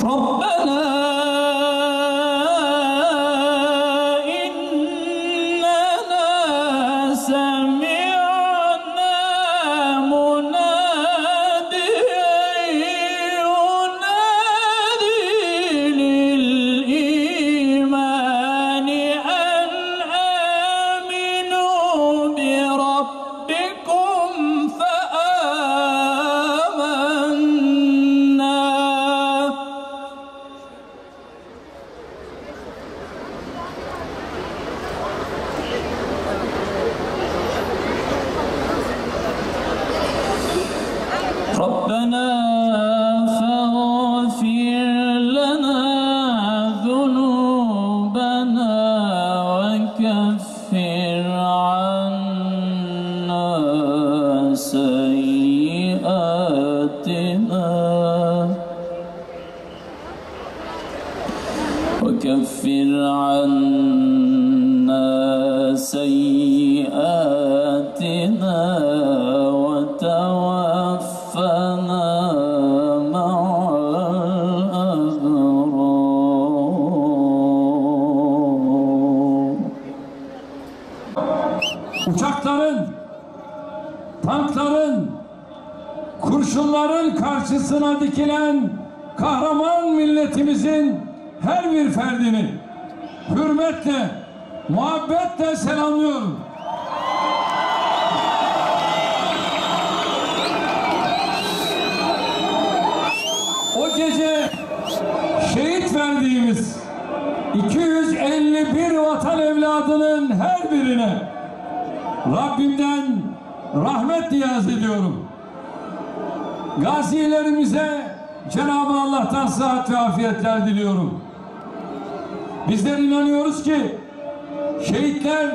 ربنا إننا سمعنا مناديا ينادي للإيمان أن آمنوا بربكم فآمنا. ربنا فاغفر لنا ذنوبنا وكفر عنا سيئاتنا وتوفنا مع الأبرار. Uçakların, tankların, kurşunların karşısına dikilen kahraman milletimizin her bir ferdini hürmetle, muhabbetle selamlıyorum. O gece şehit verdiğimiz 251 vatan evladının her birine Rabbimden rahmet niyaz ediyorum. Gazilerimize Cenab-ı Allah'tan sıhhat ve afiyetler diliyorum. Bizler inanıyoruz ki şehitler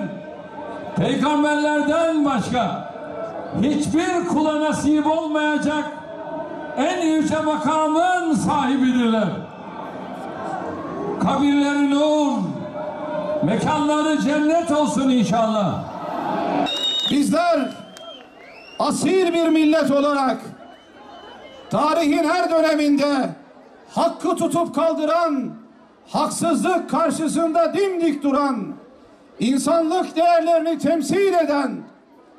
peygamberlerden başka hiçbir kula nasip olmayacak en yüce makamın sahibidirler. Kabirleri nur, mekanları cennet olsun inşallah. Bizler asil bir millet olarak tarihin her döneminde hakkı tutup kaldıran, haksızlık karşısında dimdik duran, insanlık değerlerini temsil eden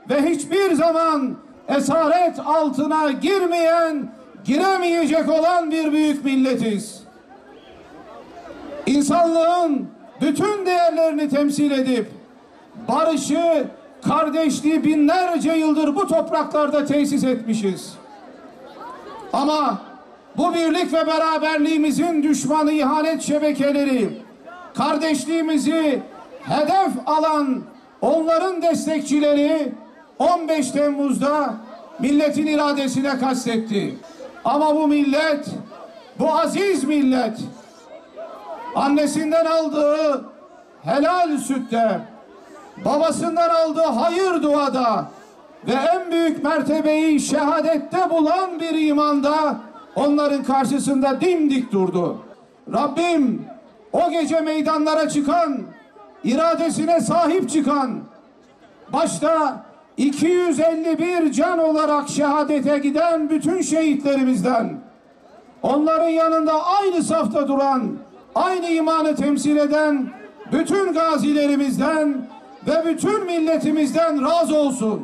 ve hiçbir zaman esaret altına girmeyen, giremeyecek olan bir büyük milletiz. İnsanlığın bütün değerlerini temsil edip barışı, kardeşliği binlerce yıldır bu topraklarda tesis etmişiz. Ama bu birlik ve beraberliğimizin düşmanı ihanet şebekeleri, kardeşliğimizi hedef alan onların destekçileri 15 Temmuz'da milletin iradesine kastetti. Ama bu millet, bu aziz millet, annesinden aldığı helal sütte, babasından aldığı hayır duada ve en büyük mertebeyi şehadette bulan bir imanda onların karşısında dimdik durdu. Rabbim o gece meydanlara çıkan, iradesine sahip çıkan, başta 251 can olarak şehadete giden bütün şehitlerimizden, onların yanında aynı safta duran, aynı imanı temsil eden bütün gazilerimizden ve bütün milletimizden razı olsun.